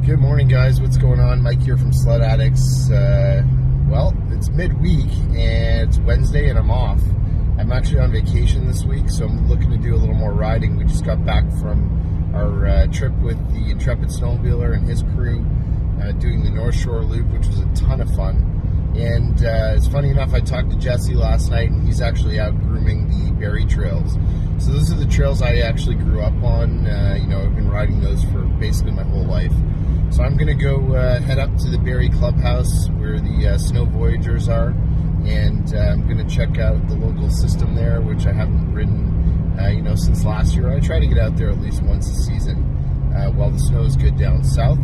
Good morning, guys. What's going on? Mike here from Sledaddicz. Well, it's midweek and it's Wednesday and I'm off. I'm actually on vacation this week, so I'm looking to do a little more riding. We just got back from our trip with the intrepid snowmobiler and his crew doing the North Shore Loop, which was a ton of fun. And it's funny enough, I talked to Jesse last night and he's actually out grooming the Barrie trails. So those are the trails I actually grew up on. You know, I've been riding those for basically my whole life. So I'm going to go head up to the Barrie clubhouse where the Sno Voyageurs are, and I'm going to check out the local system there, which I haven't ridden, you know, since last year. I try to get out there at least once a season while the snow is good down south.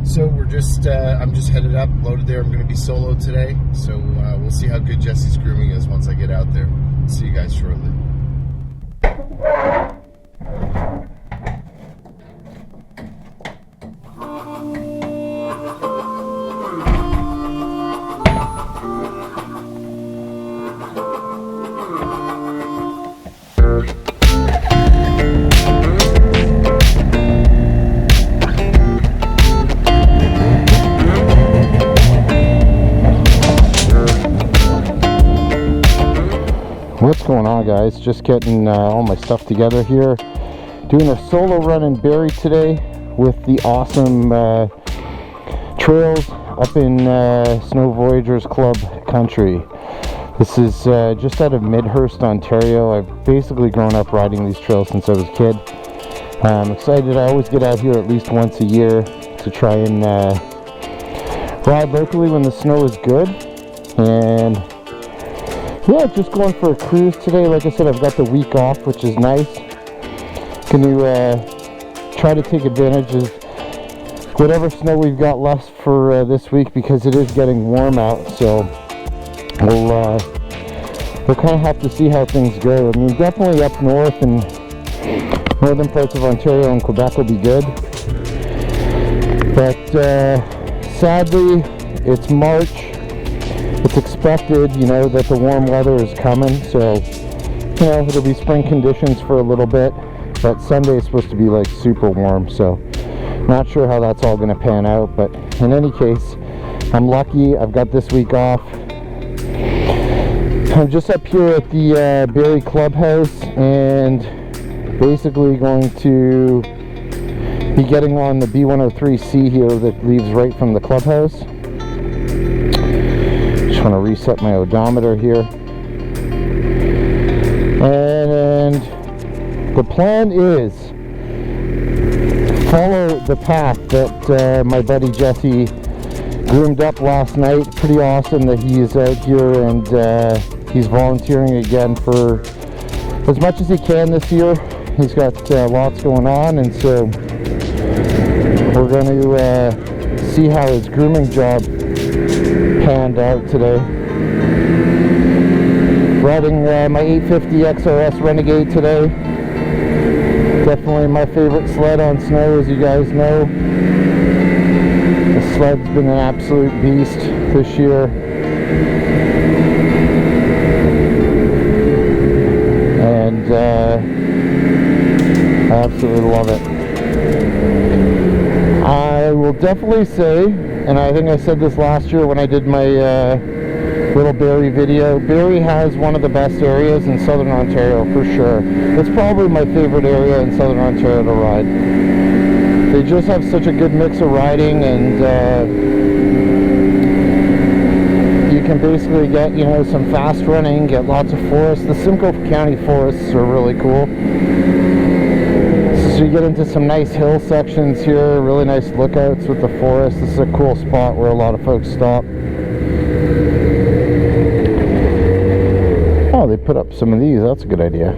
So we're just, I'm just headed up, loaded there. I'm going to be solo today, so we'll see how good Jesse's grooming is once I get out there. See you guys shortly. What's going on, guys? Just getting all my stuff together here. Doing a solo run in Barrie today with the awesome trails up in Sno Voyageurs Club country. This is just out of Midhurst, Ontario. I've basically grown up riding these trails since I was a kid. I'm excited. I always get out here at least once a year to try and ride locally when the snow is good. And yeah, just going for a cruise today. Like I said, I've got the week off, which is nice. Gonna try to take advantage of whatever snow we've got left for this week, because it is getting warm out. So we'll kind of have to see how things go. I mean, definitely up north and northern parts of Ontario and Quebec will be good. But sadly, it's March. It's expected, you know, that the warm weather is coming, so, you know, it'll be spring conditions for a little bit, but Sunday is supposed to be like super warm, so not sure how that's all going to pan out. But in any case, I'm lucky. I've got this week off. I'm just up here at the Barrie clubhouse and basically going to be getting on the B103C here that leaves right from the clubhouse. I'm going to reset my odometer here, and the plan is follow the path that my buddy Jesse groomed up last night. Pretty awesome that he is out here and he's volunteering again for as much as he can this year. He's got lots going on, and so we're going to see how his grooming job panned out today. Riding my 850 XRS Renegade today. Definitely my favorite sled on snow, as you guys know. The sled's been an absolute beast this year. And I absolutely love it. I will definitely say, and I think I said this last year when I did my little Barrie video, Barrie has one of the best areas in southern Ontario for sure. It's probably my favorite area in southern Ontario to ride. They just have such a good mix of riding, and you can basically get, you know, some fast running, get lots of forests. The Simcoe County forests are really cool. So you get into some nice hill sections here, really nice lookouts with the forest. This is a cool spot where a lot of folks stop. Oh, they put up some of these. That's a good idea.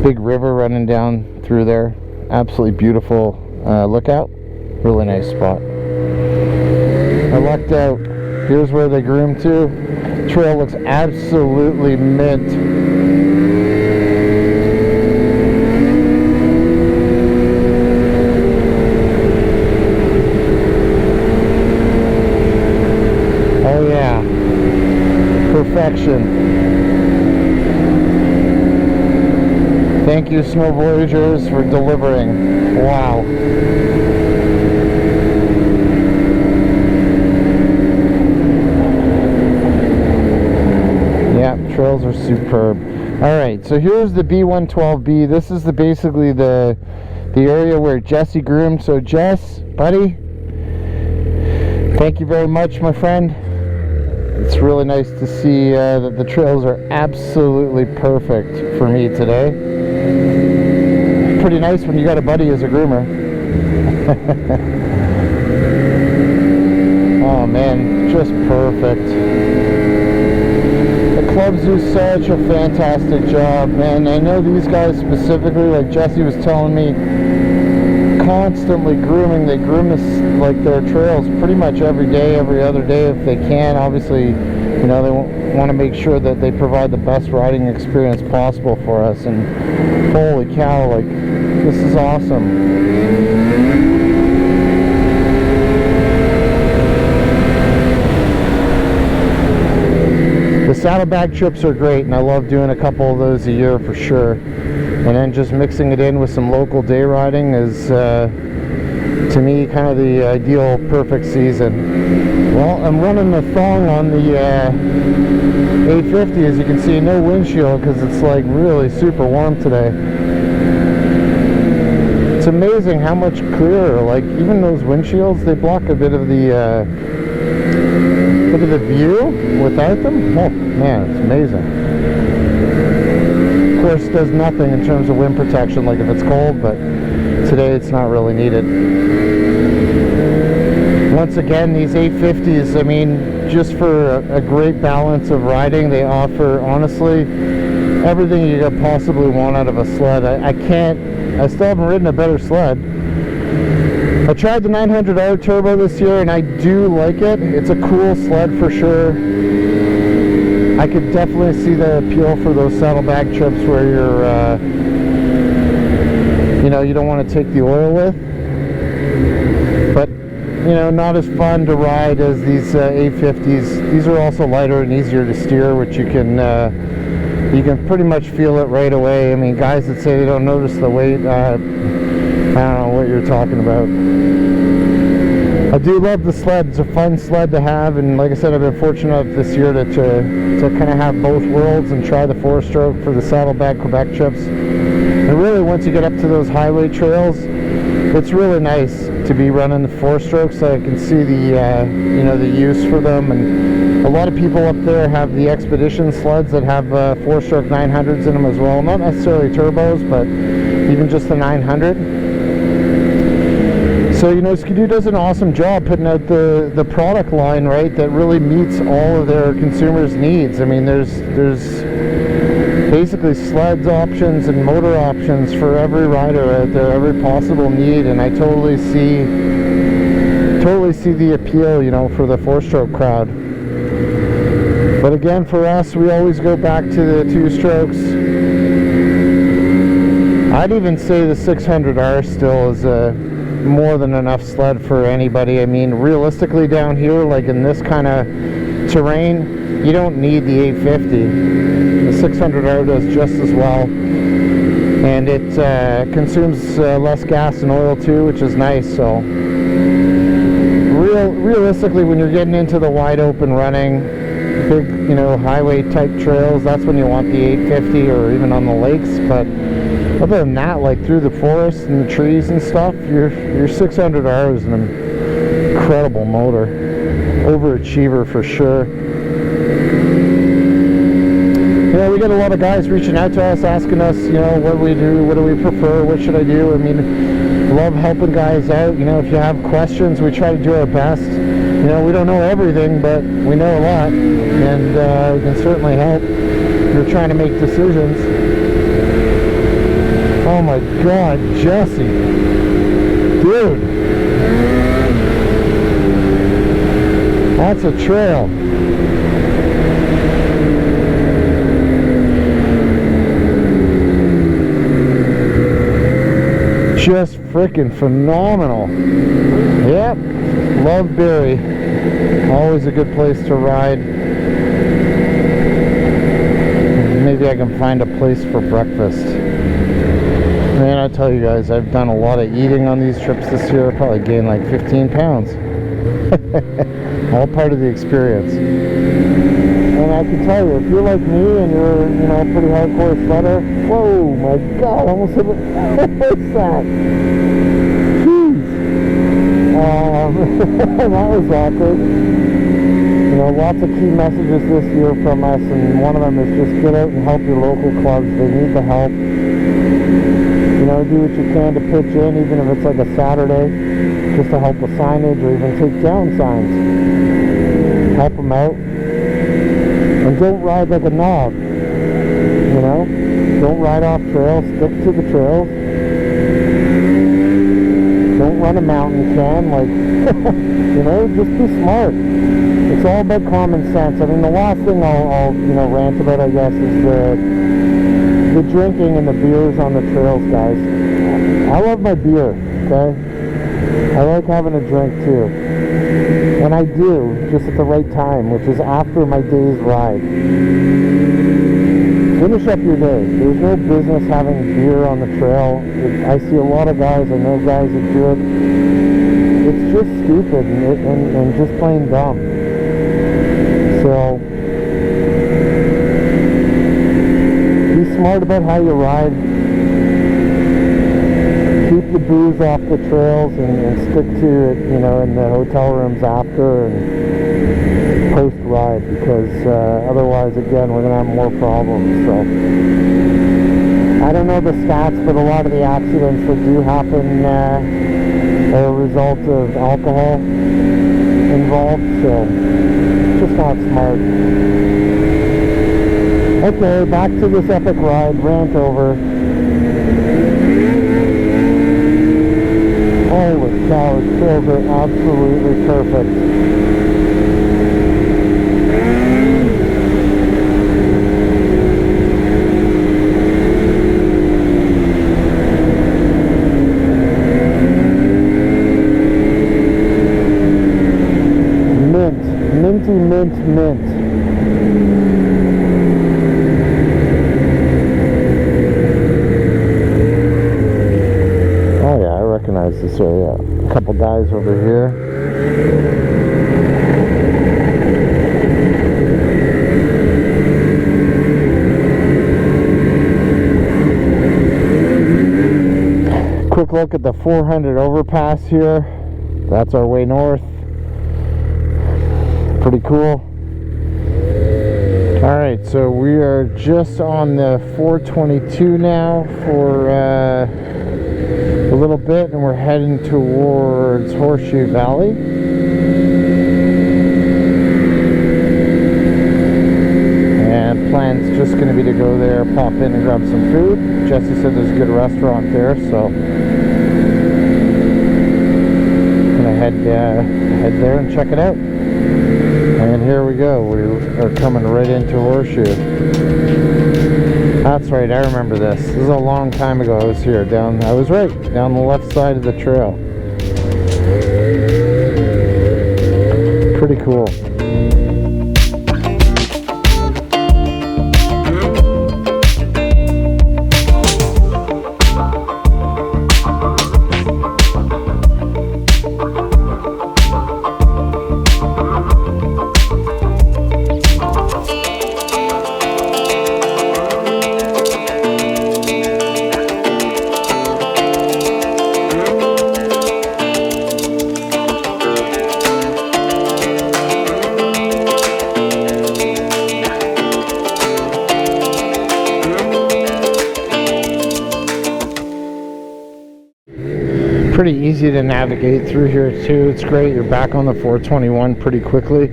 Big river running down through there. Absolutely beautiful lookout. Really nice spot. I lucked out. Here's where they groomed to. Trail looks absolutely mint. Oh yeah. Perfection. Thank you, Sno Voyageurs, for delivering. Wow. Yeah, trails are superb. Alright, so here's the B112B. This is basically the area where Jesse groomed. So Jess, buddy, thank you very much, my friend. It's really nice to see that the trails are absolutely perfect for me today. Pretty nice when you got a buddy as a groomer. Oh man, just perfect. The clubs do such a fantastic job, man. I know these guys specifically, like Jesse was telling me, constantly grooming. They groom this, like, their trails pretty much every day, every other day if they can. Obviously, you know, they want to make sure that they provide the best riding experience possible for us. And holy cow, like, this is awesome. The saddlebag trips are great, and I love doing a couple of those a year for sure. And then just mixing it in with some local day riding is, to me, kind of the ideal perfect season. Well, I'm running the thong on the 850, as you can see, no windshield because it's like really super warm today. It's amazing how much clearer, like even those windshields, they block a bit of the view without them. Oh man, it's amazing. Of course, does nothing in terms of wind protection, like if it's cold, but today it's not really needed. Once again, these 850s, I mean, just for a great balance of riding, they offer, honestly, everything you could possibly want out of a sled. I still haven't ridden a better sled. I tried the 900R turbo this year, and I do like it. It's a cool sled for sure. I could definitely see the appeal for those saddlebag trips where you're, you know, you don't want to take the oil with. But, you know, not as fun to ride as these 850s. These are also lighter and easier to steer, which you can pretty much feel it right away. I mean, guys that say they don't notice the weight, I don't know what you're talking about. I do love the sled. It's a fun sled to have, and like I said, I've been fortunate this year to kind of have both worlds and try the 4-stroke for the saddlebag Quebec trips. And really, once you get up to those highway trails, it's really nice to be running the 4-stroke, so I can see the you know, the use for them. And a lot of people up there have the expedition sleds that have 4-stroke 900s in them as well. Not necessarily turbos, but even just the 900. So, you know, Ski-Doo does an awesome job putting out the product line, right, that really meets all of their consumers' needs. I mean, there's basically sleds options and motor options for every rider out there, every possible need, and I totally see the appeal, you know, for the 4-stroke crowd. But again, for us, we always go back to the 2-strokes. I'd even say the 600R still is a more than enough sled for anybody. I mean, realistically down here, like in this kind of terrain, you don't need the 850. The 600R does just as well, and it consumes less gas and oil too, which is nice. So realistically, when you're getting into the wide open running, big, you know, highway type trails, that's when you want the 850, or even on the lakes. But other than that, like through the forest and the trees and stuff, your 600R is an incredible motor. Overachiever for sure. You know, we get a lot of guys reaching out to us, asking us, you know, what we do, what do we prefer, what should I do? I mean, love helping guys out. You know, if you have questions, we try to do our best. You know, we don't know everything, but we know a lot, and we can certainly help if you're trying to make decisions. Oh my God, Jesse. Dude. That's a trail. Just freaking phenomenal. Yep, love Barrie. Always a good place to ride. Maybe I can find a place for breakfast. Man, I tell you guys, I've done a lot of eating on these trips this year. I probably gained like 15 pounds. All part of the experience. And I can tell you, if you're like me and you're, you know, a pretty hardcore sledder, whoa, my God, I almost hit it. What's that? Jeez. That was awkward. You know, lots of key messages this year from us, and one of them is just get out and help your local clubs. They need the help. You know, do what you can to pitch in, even if it's like a Saturday, just to help with signage or even take down signs. Help them out. And don't ride like a knob. You know? Don't ride off trails. Stick to the trails. Don't run a mountain can. Like, you know, just be smart. It's all about common sense. I mean, the last thing I'll you know, rant about, I guess, is the drinking and the beers on the trails, guys. I love my beer, okay? I like having a drink too. And I do, just at the right time, which is after my day's ride. Finish up your day. There's no business having beer on the trail. I see a lot of guys, I know guys that do it. It's just stupid and just plain dumb. So, be smart about how you ride. Keep the booze off the trails and stick to it, you know, in the hotel rooms after and post-ride, because otherwise, again, we're going to have more problems. So, I don't know the stats, but a lot of the accidents that do happen are a result of alcohol involved, so it's just not smart. Okay, back to this epic ride, rant over. Holy cow, the trails are absolutely perfect. Mint. Oh yeah, I recognize this area. A couple guys over here. Quick look at the 400 overpass here. That's our way north. Pretty cool. Alright, so we are just on the 422 now for a little bit, and we're heading towards Horseshoe Valley. And plan's just going to be to go there, pop in and grab some food. Jesse said there's a good restaurant there, so gonna head there and check it out. And here we go. We are coming right into Horseshoe. That's right, I remember this. This is a long time ago I was here. I was right, down the left side of the trail. Pretty cool. Pretty easy to navigate through here too. It's great. You're back on the 421 pretty quickly.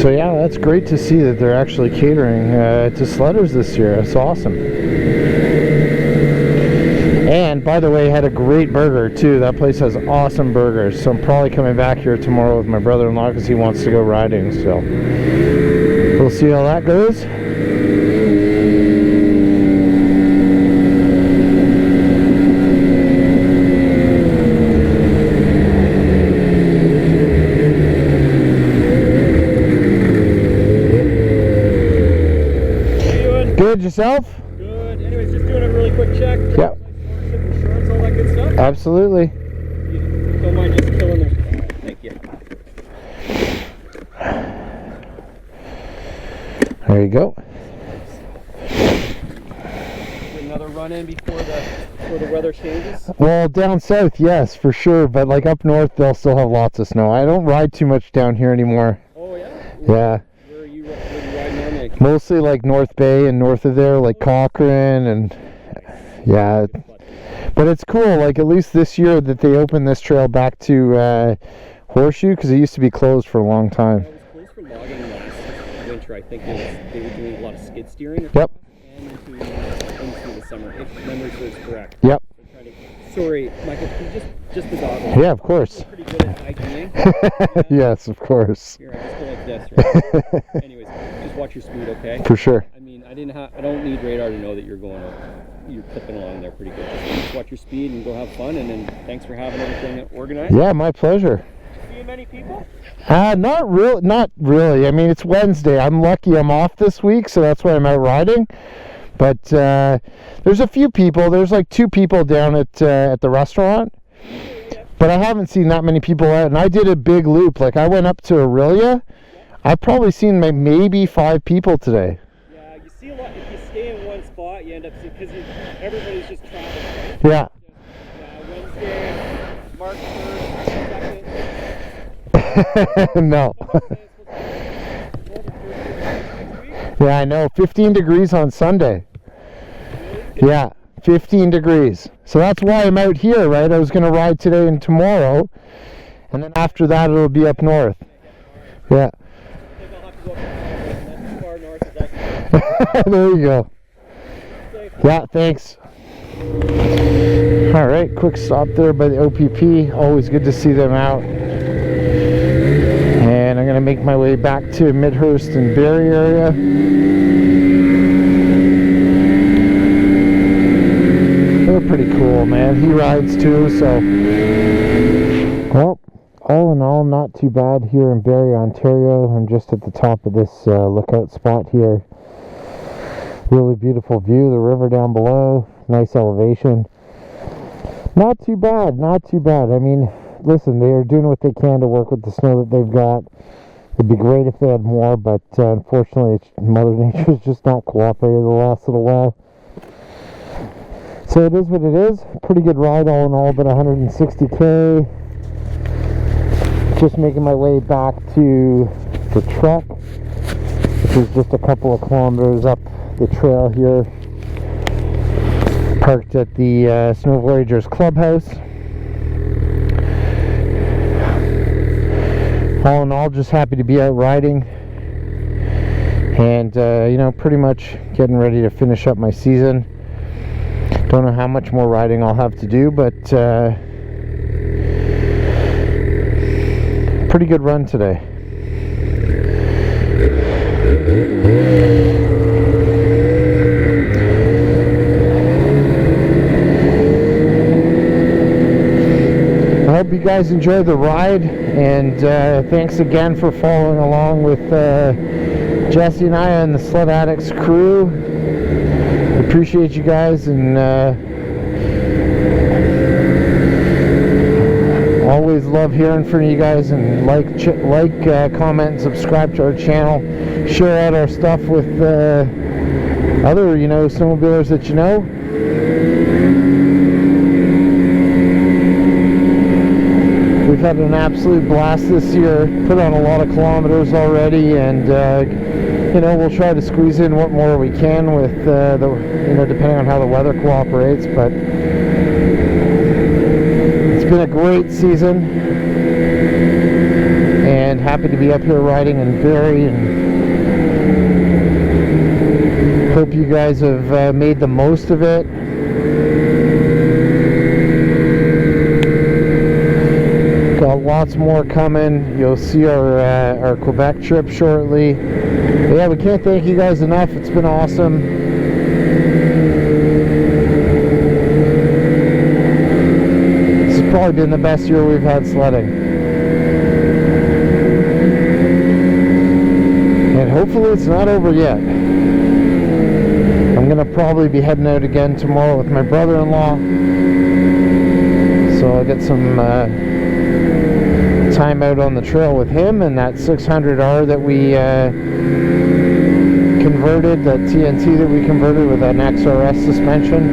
So yeah, that's great to see that they're actually catering to sledders this year. That's awesome. And by the way, had a great burger too. That place has awesome burgers. So I'm probably coming back here tomorrow with my brother-in-law because he wants to go riding. So we'll see how that goes. Good, yourself? Good. Anyways, just doing a really quick check. Yep. Insurance, all that good stuff. Absolutely. You don't mind just killing them. Thank you. There you go. Another run in before the weather changes. Well, down south, yes, for sure. But like up north, they'll still have lots of snow. I don't ride too much down here anymore. Oh yeah. Yeah. Where are you riding normally? Mostly like North Bay and north of there, like Cochrane, and yeah. But it's cool. Like at least this year that they opened this trail back to Horseshoe, because it used to be closed for a long time. It was closed for logging last winter. I think they were doing a lot of skid steering. Yep. And into the summer, if memory serves correct. Yep. Sorry, Michael, can you just the goggles? Yeah, of course. You're pretty good at IDing. Yes, of course. Here, I'll just go like this, right? Anyways, just watch your speed, okay? For sure. I mean, I don't need radar to know that you're clipping along there pretty good. Just watch your speed and go have fun, and then thanks for having everything organized. Yeah, my pleasure. See many people? Not really. I mean, it's Wednesday. I'm lucky I'm off this week, so that's why I'm out riding. But there's a few people. There's like 2 people down at the restaurant. But I haven't seen that many people out. And I did a big loop. Like I went up to Aurelia. I've probably seen maybe 5 people today. Yeah, you see a lot. If you stay in one spot, you end up seeing, because everybody's just traveling. Right? Yeah. Wednesday, March 1st, 2nd. No. Yeah, I know. 15 degrees on Sunday. Yeah, 15 degrees. So that's why I'm out here, right? I was going to ride today and tomorrow. And then after that, it'll be up north. Yeah. There you go. Yeah, thanks. All right, quick stop there by the OPP. Always good to see them out. And I'm going to make my way back to Midhurst and Barrie area. They're pretty cool, man. He rides too, so. Well, all in all, not too bad here in Barrie, Ontario. I'm just at the top of this lookout spot here. Really beautiful view, the river down below, nice elevation. Not too bad, not too bad. I mean, listen, they are doing what they can to work with the snow that they've got. It'd be great if they had more, but unfortunately, Mother Nature's just not cooperated the last little while. So it is what it is. Pretty good ride all in all, about 160k. Just making my way back to the truck, which is just a couple of kilometers up the trail here. Parked at the Sno Voyageurs clubhouse. All in all, just happy to be out riding, and you know, pretty much getting ready to finish up my season. Don't know how much more riding I'll have to do, but pretty good run today. I hope you guys enjoyed the ride, and thanks again for following along with Jesse and I and the Sledaddicz crew. Appreciate you guys, and always love hearing from you guys. And comment, and subscribe to our channel. Share out our stuff with other, you know, snowmobilers that you know. We've had an absolute blast this year, put on a lot of kilometers already, and you know, we'll try to squeeze in what more we can with you know, depending on how the weather cooperates. But it's been a great season, and happy to be up here riding in Barrie, and hope you guys have made the most of it. lots more coming. You'll see our Quebec trip shortly. But yeah, we can't thank you guys enough. It's been awesome. This has probably been the best year we've had sledding. And hopefully it's not over yet. I'm gonna probably be heading out again tomorrow with my brother-in-law. So I'll get some time out on the trail with him and that 600R that we converted, that TNT that we converted with an XRS suspension.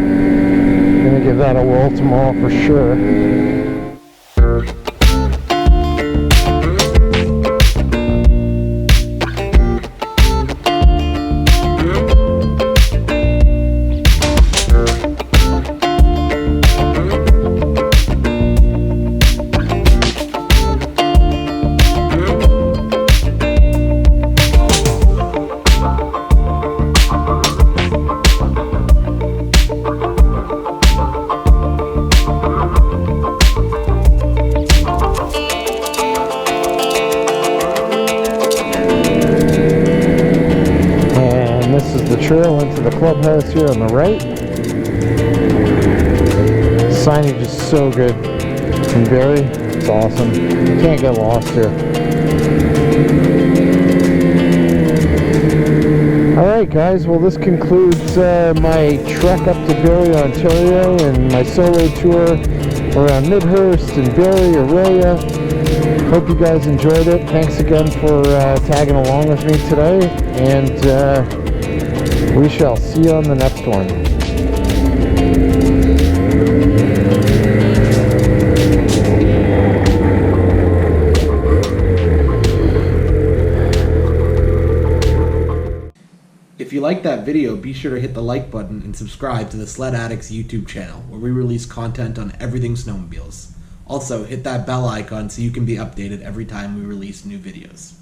I'm gonna give that a whirl tomorrow for sure. Trail into the clubhouse here on the right. Signage is so good in Barrie. It's awesome. You can't get lost here. Alright guys, well this concludes my trek up to Barrie, Ontario, and my solo tour around Midhurst and Barrie, Aurelia. Hope you guys enjoyed it. Thanks again for tagging along with me today, and we shall see you on the next one. If you liked that video, be sure to hit the like button and subscribe to the Sledaddicz YouTube channel, where we release content on everything snowmobiles. Also, hit that bell icon so you can be updated every time we release new videos.